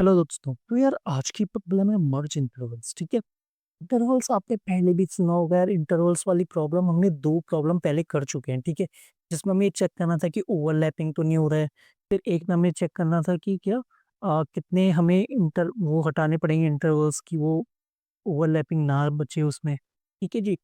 Hello दोस्तों, तो यार आज की प्रॉब्लम है मर्ज इंटरवल्स। ठीक है। इंटरवल्स आपने पहले भी सुना होगा यार। इंटरवल्स वाली प्रॉब्लम हमने दो प्रॉब्लम पहले कर चुके हैं। ठीक है। जिसमें हमें चेक करना था कि ओवरलैपिंग तो नहीं हो रहा है। फिर एक में हमें चेक करना था कि क्या कितने हमें इंटर वो हटाने पड़ेंगे इंटरवल्स की, वो ओवरलैपिंग ना बचे उसमें। ठीक है जी।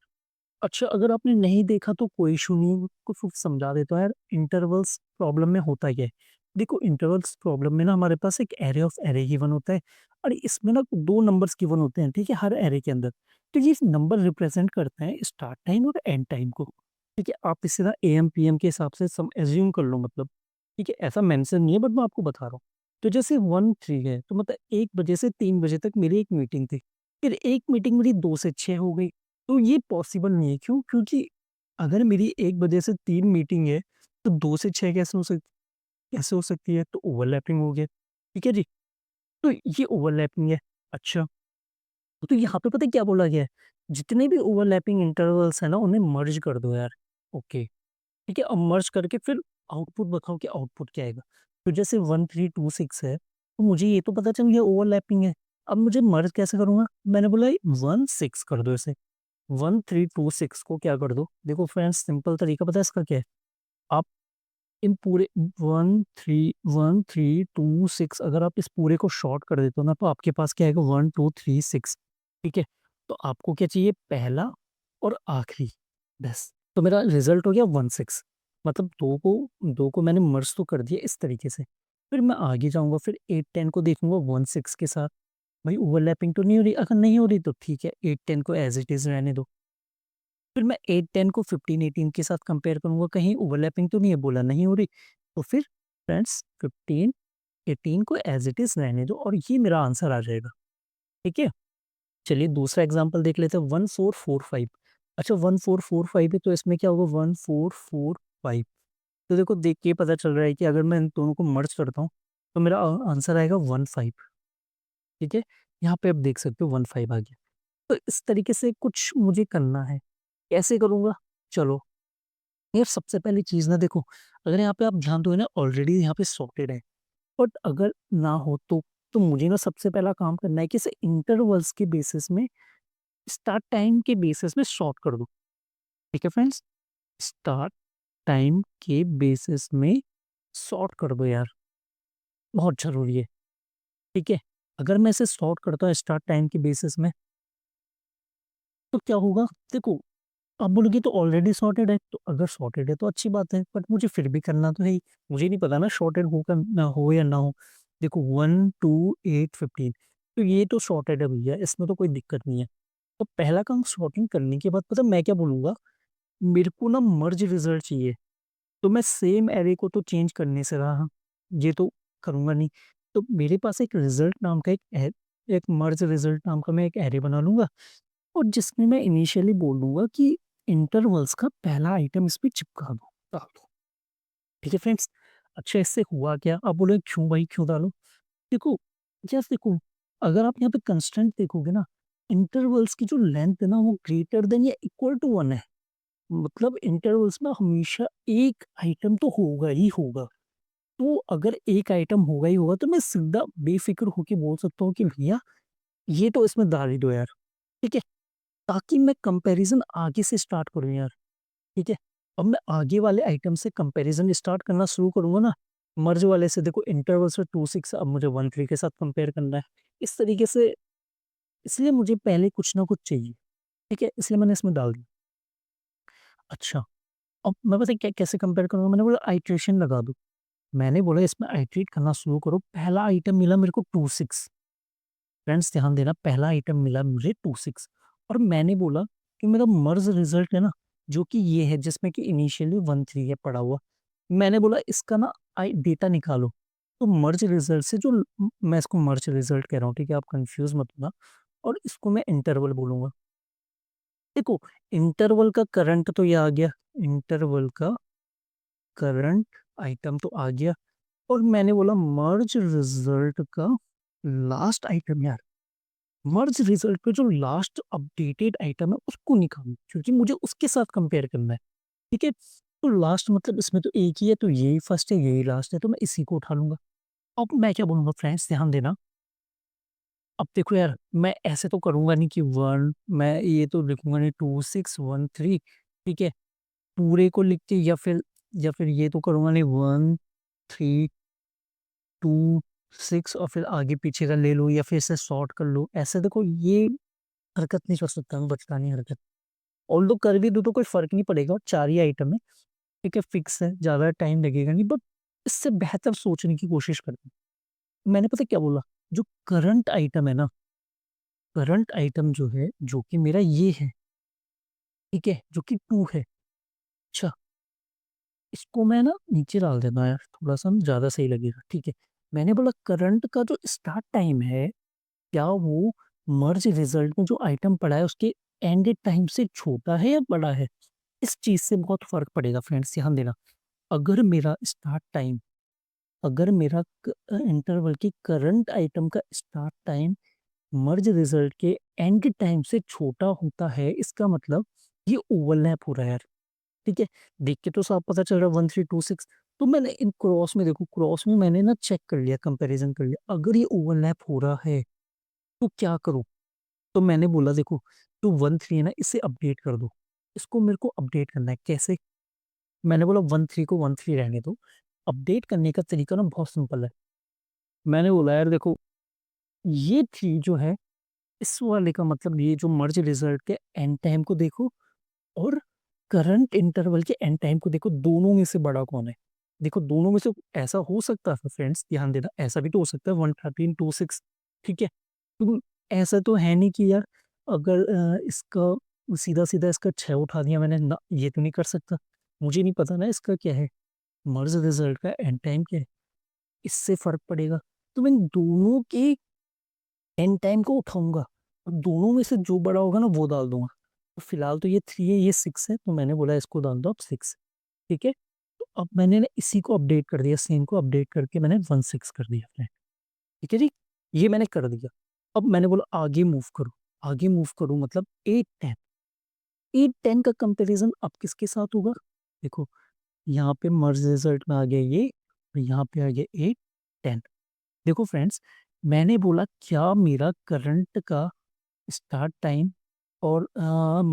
अच्छा, अगर आपने नहीं देखा तो कोई इशू नहीं है, कुछ कुछ समझा देता हूँ यार। इंटरवल्स प्रॉब्लम में होता क्या है? देखो, इंटरवल्स प्रॉब्लम में ना हमारे पास एक एरे ऑफ एरे गिवन होता है और इसमें ना दो नंबर्स गिवन होते हैं। ठीक है, हर एरे के अंदर। तो ये नंबर रिप्रेजेंट करते हैं स्टार्ट टाइम और एंड टाइम को। ठीक है, आप इसे ना एम पी एम के हिसाब से सम एज्यूम कर लो, मतलब। ठीक है, ऐसा मेंशन नहीं है बट मैं आपको बता रहा हूँ। तो जैसे 1-3 है तो मतलब 1 बजे से 3 बजे तक मेरी एक मीटिंग थी। फिर एक मीटिंग मेरी 2 से 6 हो गई। तो ये पॉसिबल नहीं है, क्यों? क्योंकि अगर मेरी 1 बजे से 3 मीटिंग है, तो 2 से 6 कैसे हो सकती है? तो ओवरलैपिंग हो गया। ठीक है जी? तो ये ओवरलैपिंग है। अच्छा, तो यहाँ पे पता है क्या बोला गया है? जितने भी ओवरलैपिंग इंटरवल्स हैं ना, उन्हें मर्ज कर दो यार। ओके, ठीक है? अब मर्ज करके फिर आउटपुट बताओ कि आउटपुट क्या आएगा? तो जैसे 1326 है, तो मुझे ये तो पता चल गया ओवरलैपिंग है। अब मुझे मर्ज कैसे करूँगा? मैंने बोला 16 कर दो इसे। 1326 को क्या कर दो? देखो फ्रेंड्स, सिंपल तरीका पता है इसका क्या है? आप इन पूरे 1326, अगर आप इस पूरे को शॉर्ट कर देते हो ना, तो आपके पास क्या आएगा? 1236। ठीक है? तो आपको क्या चाहिए? पहला और आखिरी, बस। तो मेरा रिजल्ट हो गया 16। मतलब दो को मैंने मर्ज तो कर दिया इस तरीके से। फिर मैं आगे जाऊंगा, फिर 8-10 को देखूंगा 16 के साथ। भाई ओवरलैपिंग तो नहीं हो रही। अगर नहीं हो रही तो ठीक है, 8-10 को एज इट इज रहने दो। फिर मैं 8-10 को 15-18 के साथ कंपेयर करूँगा, कहीं ओवरलैपिंग तो नहीं है? बोला नहीं हो रही। तो फिर फ्रेंड्स 15-18 को एज़ इट इज़ रहने दो और ये मेरा आंसर आ जाएगा। ठीक है? चलिए दूसरा एग्ज़ाम्पल देख लेते हैं, 1445। अच्छा, 1445 है तो इसमें क्या होगा? 1445। तो देखो, देख के पता चल रहा है कि अगर मैं इन दोनों को मर्ज करता हूँ, तो मेरा आंसर आएगा 15। ठीक है? यहाँ पे आप देख सकते हो 15 आ गया। तो इस तरीके से कुछ मुझे करना है। कैसे करूँगा? चलो, यार सबसे पहली चीज़ ना देखो, अगर यहाँ पे आप ध्यान दोगे ना, ऑलरेडी यहाँ पे सॉर्टेड है। बट अगर ना हो तो मुझे ना सबसे पहला काम करना है कि इसे इंटरवल्स के बेसिस में, स्टार्ट टाइम के बेसिस में सॉर्ट कर दो। ठीक है फ्रेंड्स? स्टार्ट टाइम के बेसिस में सॉर्ट कर दो यार, बहुत ज़रूरी है। ठीक है? अगर मैं इसे सॉर्ट करता हूँ स्टार्ट टाइम के बेसिस में, तो क्या होगा? देखो, आप बोलोगे तो ऑलरेडी सॉर्टेड है, तो अगर सॉर्टेड है तो अच्छी बात है, बट मुझे फिर भी करना तो है ही। मुझे नहीं पता ना सॉर्टेड होगा ना हो या ना हो। देखो 1, 2, 8, 15, तो ये तो सॉर्टेड है भैया, इसमें तो कोई दिक्कत नहीं है। तो पहला काम सॉर्टिंग करने के बाद पता है मैं क्या बोलूँगा? मेरे को ना मर्ज रिज़ल्ट चाहिए। तो मैं सेम एरे को तो चेंज करने से रहा, ये तो करूँगा नहीं। तो मेरे पास एक रिज़ल्ट नाम का एक मर्ज रिज़ल्ट नाम का मैं एक एरे बना लूँगा और जिसमें मैं इनिशियली बोल दूँगा कि इंटरवल्स का पहला आइटम इस पे चिपका दो, डाल दो। ठीक है फ्रेंड्स? अच्छा, इससे हुआ क्या? आप बोलोगे क्यों भाई क्यों डालो? देखो, जस्ट देखो, अगर आप यहाँ पे कंस्ट्रेंट देखोगे ना, इंटरवल्स की जो लेंथ है ना, वो ग्रेटर देन या इक्वल टू 1 है। मतलब इंटरवल्स में हमेशा एक आइटम तो होगा ही होगा। तो अगर एक आइटम होगा ही होगा, तो मैं सीधा बेफ़िक्र होके बोल सकता हूँ कि भैया ये तो इसमें डाल ही दो यार। ठीक है? ताकि मैं कंपैरिज़न आगे से स्टार्ट करूँ यार। ठीक है? अब मैं आगे वाले आइटम से कंपैरिज़न स्टार्ट करना शुरू करूँगा ना, मर्ज वाले से, देखो इंटरवल से 2-6, अब मुझे 1-3 के साथ कंपेयर करना है। इस तरीके से, इसलिए मुझे पहले कुछ ना कुछ चाहिए। ठीक है? इसलिए मैंने इसमें डाल दिया। अच्छा, अब मैं पता है क्या कैसे कंपेयर करूँगा? मैंने बोला आइट्रेशन लगा दो। मैंने बोला इसमें आइट्रेट करना शुरू करो। पहला आइटम मिला मेरे को 26। फ्रेंड्स ध्यान देना, पहला आइटम मिला मुझे 26 और मैंने बोला कि मेरा मर्ज रिजल्ट है ना, जो कि ये है जिसमें कि इनिशियली 13 है पड़ा हुआ। मैंने बोला इसका ना डेटा निकालो। तो मर्ज रिजल्ट से जो मैं इसको मर्ज रिजल्ट कह रहा हूँ, ठीक है? आप कंफ्यूज मत होना। और इसको मैं इंटरवल बोलूंगा। देखो, इंटरवल का करंट तो ये आ गया, इंटरवल का करंट आइटम तो आ गया। और मैंने बोला मर्ज रिजल्ट का लास्ट आइटम यार, मर्ज रिजल्ट पे जो लास्ट अपडेटेड आइटम है उसको निकालो, क्योंकि मुझे उसके साथ कंपेयर करना है। ठीक है? तो लास्ट मतलब इसमें तो एक ही है, तो यही फर्स्ट है यही लास्ट है, तो मैं इसी को उठा लूंगा। अब मैं क्या बोलूंगा फ्रेंड्स, ध्यान देना। अब देखो यार, मैं ऐसे तो करूँगा नहीं कि 1 मैं ये तो लिखूँगा नहीं 2 6 1 3 ठीक है? पूरे को लिख के या फिर ये तो करूँगा नहीं 1 3 2 6 और फिर आगे पीछे का ले लूँ या फिर इसे सॉर्ट कर लूँ। ऐसे देखो ये हरकत नहीं कर सकता मैं, बचकानी हरकत। ऑल्दो कर भी दूँ तो कोई फ़र्क नहीं पड़ेगा, 4 ही आइटम है, ठीक है? फिक्स है, ज़्यादा टाइम लगेगा नहीं, बट इससे बेहतर सोचने की कोशिश करता हूँ। मैंने पता है क्या बोला? जो करंट आइटम है ना, करंट आइटम जो है, जो कि मेरा ये है, ठीक है? जो कि 2 है। अच्छा, इसको मैं ना नीचे डाल देता हूँ यार, थोड़ा-सा ना ज़्यादा सही लगेगा, ठीक है? मैंने बोला करंट का जो स्टार्ट टाइम है, क्या वो मर्ज रिज़ल्ट में जो आइटम पड़ा है उसके एंड टाइम से छोटा है या बड़ा है? इस चीज़ से बहुत फ़र्क पड़ेगा फ्रेंड्स, ध्यान देना। अगर मेरा स्टार्ट टाइम अगर मेरा इंटरवल की करंट आइटम का स्टार्ट टाइम मर्ज रिज़ल्ट के एंड टाइम से छोटा होता है, इसका मतलब ये ओवरलैप हो रहा है यार, ठीक है? देख के तो साफ पता चल रहा है 1 3 2 6। तो मैंने इन क्रॉस में देखो, क्रॉस में मैंने ना चेक कर लिया, कंपैरिज़न कर लिया। अगर ये ओवरलैप हो रहा है, तो क्या करूँ? तो मैंने बोला देखो, जो 1 3 है ना, इसे अपडेट कर दो। इसको मेरे को अपडेट करना है, कैसे? मैंने बोला 1 3 को 1 3 रहने दो। अपडेट करने का तरीका ना बहुत सिंपल है। मैंने बोला यार देखो, ये 3 जो है, इस वाले का मतलब ये जो मर्ज रिज़ल्ट के एंड टाइम को देखो और करंट इंटरवल के एंड टाइम को देखो, दोनों में से बड़ा कौन है? देखो दोनों में से ऐसा हो सकता है फ्रेंड्स, ध्यान देना, ऐसा भी तो हो सकता है 113 26, ठीक है? तो ऐसा तो है नहीं कि यार अगर इसका सीधा-सीधा इसका 6 उठा दिया मैंने ना, ये तो नहीं कर सकता। मुझे नहीं पता ना इसका क्या है, मर्ज रिज़ल्ट का एंड टाइम क्या है, इससे फ़र्क पड़ेगा। तो मैं दोनों के एंड टाइम को उठाऊँगा और दोनों में से जो बड़ा होगा ना वो डाल दूँगा। तो फिलहाल तो ये 3 है, ये 6 है, तो मैंने बोला इसको डाल दो आप 6, ठीक है? तो अब मैंने ना इसी को अपडेट कर दिया, सेम को अपडेट करके मैंने 16 कर दिया फ्रेंड, ठीक है जी? ये मैंने कर दिया। अब मैंने बोला आगे मूव करो मतलब 8 10, 8 10 का कंपैरिज़न अब किसके साथ होगा? देखो, यहाँ पे मर्ज रिज़ल्ट में आ गया ये और यहाँ पे आ गया 8 10। देखो फ्रेंड्स, मैंने बोला क्या मेरा करंट का स्टार्ट टाइम और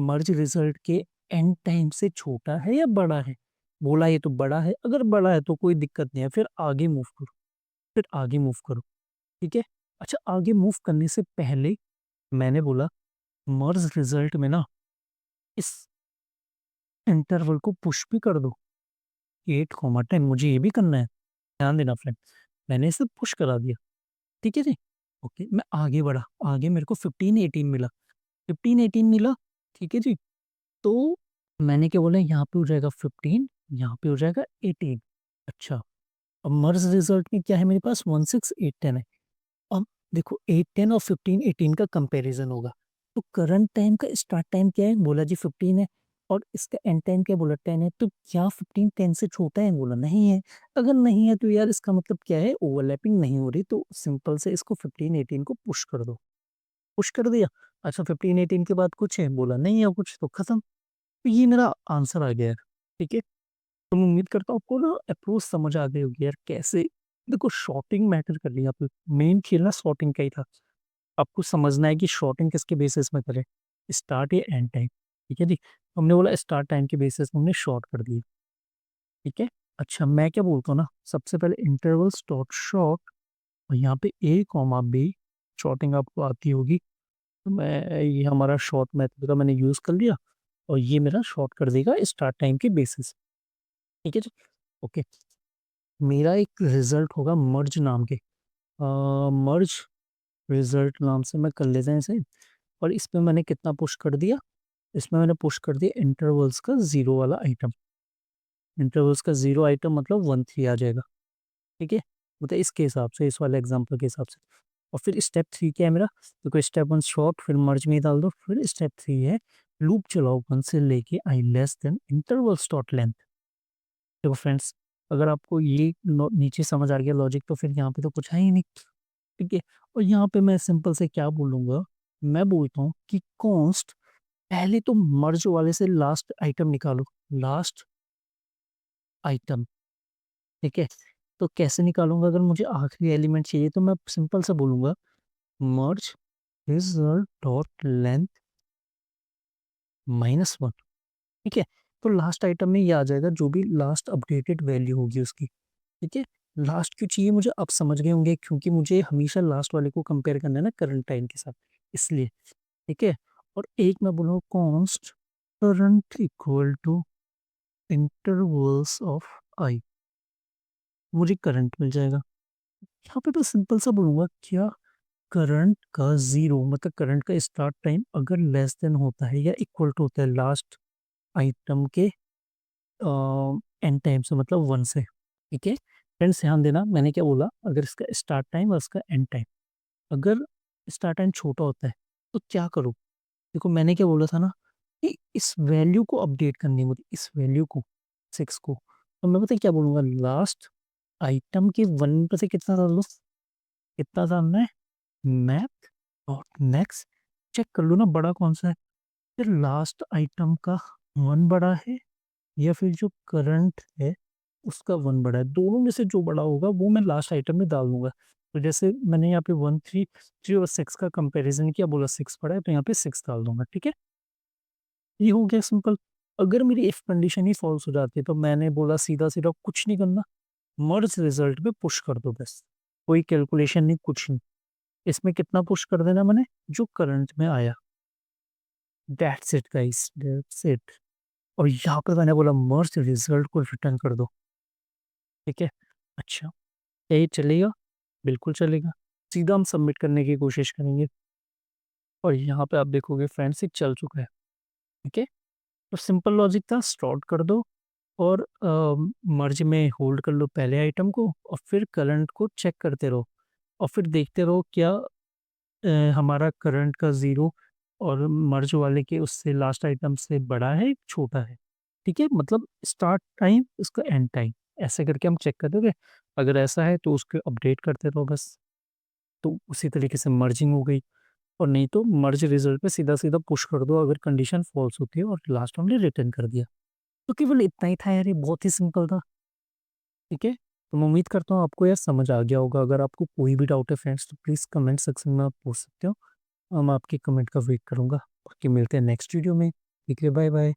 मर्ज रिजल्ट के एंड टाइम से छोटा है या बड़ा है? बोला ये तो बड़ा है, अगर बड़ा है तो कोई दिक्कत नहीं है, फिर आगे मूव करो, ठीक है? अच्छा, आगे मूव करने से पहले मैंने बोला मर्ज रिजल्ट में ना इस इंटरवल को पुश भी कर दो, 8 कॉमा 10 मुझे ये भी करना है, ध्यान देना फ्रेंड, मैंने इसे पुश करा दिया, ठीक है जी? ओके, मैं आगे बढ़ा, आगे मेरे को 15 18 मिला, 15 18 मिला, ठीक है जी? तो मैंने क्या बोला, यहाँ पे हो जाएगा 15, यहाँ पे हो जाएगा 18। अच्छा, अब मर्ज रिजल्ट में क्या है मेरे पास, 1 6 8 10 है। अब देखो 8 10 और 15 18 का कंपैरिजन होगा। तो करंट टाइम का स्टार्ट टाइम क्या है? बोला जी 15 है और इसका एंड टाइम क्या बोला 10 है। तो क्या 15 10 से छोटा है? बोला नहीं है। अगर नहीं है तो यार इसका मतलब क्या है? ओवरलैपिंग नहीं हो रही, तो सिंपल से इसको 15 18 को पुश कर दो। पुश कर दिया। अच्छा, 15 18 के बाद कुछ है? बोला नहीं है कुछ, तो खत्म। तो ये मेरा आंसर आ गया है, ठीक है? तो मैं उम्मीद करता हूँ आपको ना अप्रोच समझ आ गई होगी यार, कैसे देखो शॉर्टिंग मैटर कर रही है, आप मेन खेल ना शॉर्टिंग का ही था। आपको समझना है कि शॉर्टिंग किसके बेसिस में करें, स्टार्ट या एंड टाइम, ठीक है जी? हमने बोला स्टार्ट टाइम के बेसिस में हमने शॉर्ट कर दिया, ठीक है? अच्छा, मैं क्या बोलता हूँ ना, सबसे पहले इंटरवल डॉट शॉर्ट और यहाँ पे ए कॉमा बी, शॉर्टिंग आपको आती होगी। तो मैं ये हमारा शॉर्ट मेथड का मैंने यूज़ कर लिया और ये मेरा शॉर्ट कर देगा स्टार्ट टाइम के बेसिस, ठीक है जी? ओके, मेरा एक रिज़ल्ट होगा मर्ज नाम के, मर्ज रिज़ल्ट नाम से मैं कर लेते हैं इसे। और इसमें मैंने कितना पुश कर दिया? इसमें मैंने पुश कर दिया इंटरवल्स का 0 वाला आइटम। इंटरवल्स का 0 आइटम मतलब 1 3 आ जाएगा, ठीक है? मतलब इसके हिसाब से, इस वाले एग्ज़ाम्पल के हिसाब से। और फिर स्टेप 3 क्या है मेरा? देखो स्टेप 1 शॉर्ट, फिर मर्ज में ही डाल दो, फिर स्टेप 3 है लूप चलाओ 1 से लेके I less than intervals dot length. देखो फ्रेंड्स, अगर आपको ये नीचे समझ आ गया लॉजिक, तो फिर यहाँ पे तो कुछ है ही नहीं, ठीक है? और यहाँ पे मैं सिंपल से क्या बोलूँगा, मैं बोलता हूँ कि कॉन्स्ट पहले तो मर्ज वाले से लास्ट आइटम निकालो, लास्ट आइटम, ठीक है? तो कैसे निकालूँगा? अगर मुझे आखिरी एलिमेंट चाहिए तो मैं सिंपल सा बोलूँगा मर्ज रिजल्ट डॉट लेंथ -1, ठीक है? तो लास्ट आइटम में ये आ जाएगा जो भी लास्ट अपडेटेड वैल्यू होगी उसकी, ठीक है? लास्ट क्यों चाहिए मुझे, आप समझ गए होंगे क्योंकि मुझे हमेशा लास्ट वाले को कंपेयर करना है ना करंट टाइम के साथ, इसलिए, ठीक है? और एक मैं बोलूँगा constant current equal to intervals of I, मुझे करंट मिल जाएगा। यहाँ पे मैं सिंपल सा बोलूँगा क्या करंट का 0 मतलब करंट का स्टार्ट टाइम अगर लेस देन होता है या इक्वल टू होता है लास्ट आइटम के एंड टाइम से मतलब 1 से, ठीक है? फ्रेंड्स ध्यान देना मैंने क्या बोला, अगर इसका स्टार्ट टाइम और इसका एंड टाइम, अगर स्टार्ट टाइम छोटा होता है तो क्या करो? देखो मैंने क्या बोला था ना कि इस वैल्यू को अपडेट करनी है मुझे, इस वैल्यू को 6 को, तो मैं पता है क्या बोलूँगा, लास्ट आइटम के 1 पे से कितना डाल दो, कितना डालना है, मैथ और नेक्स्ट चेक कर लो ना बड़ा कौन सा है, फिर लास्ट आइटम का 1 बड़ा है या फिर जो करंट है उसका 1 बड़ा है, दोनों में से जो बड़ा होगा वो मैं लास्ट आइटम में डाल दूँगा। तो जैसे मैंने यहाँ पे 1, 3 और 6 का कंपैरिज़न किया, बोला 6 बड़ा है तो यहाँ पे 6 डाल दूँगा, ठीक है? ये हो गया सिंपल। अगर मेरी इफ कंडीशन ही फ़ॉल्स हो जाती है तो मैंने बोला सीधा-सीधा कुछ नहीं करना, मर्ज रिज़ल्ट पे पुश कर दो बस। कोई कैलकुलेशन नहीं, कुछ नहीं। इसमें कितना पुश कर देना मैंने, जो करंट में आया। That's it guys, that's it. और यहाँ पे मैंने बोला मर्ज रिज़ल्ट को रिटर्न कर दो, ठीक है? अच्छा, क्या ये चलेगा? बिल्कुल चलेगा। सीधा हम सबमिट करने की कोशिश करेंगे और यहाँ पे आप देखोगे फ्रेंड्स ये चल चुका है, ठीक है? तो सिंपल लॉजिक था, सॉर्ट कर दो और मर्ज में होल्ड कर लो पहले आइटम को और फिर करंट को चेक करते रहो और फिर देखते रहो क्या हमारा करंट का 0 और मर्ज वाले के उससे लास्ट आइटम से बड़ा है, छोटा है, ठीक है? मतलब स्टार्ट टाइम, उसका एंड टाइम, ऐसे करके हम चेक कर दोगे। अगर ऐसा है तो उसको अपडेट करते रहो बस। तो उसी तरीके से मर्जिंग हो गई और नहीं तो मर्ज रिजल्ट पे सीधा-सीधा पुश कर दो अगर कंडीशन फ़ॉल्स होती है और लास्ट ओनली रिटर्न कर दिया। तो केवल इतना ही था यार, ये बहुत ही सिंपल था, ठीक है? तो मैं उम्मीद करता हूँ आपको यार समझ आ गया होगा। अगर आपको कोई भी डाउट है फ्रेंड्स तो प्लीज़ कमेंट सेक्शन में आप पूछ सकते हो। मैं आपके कमेंट का वेट करूँगा। बाकी मिलते हैं नेक्स्ट वीडियो में। ठीक है, बाय-बाय।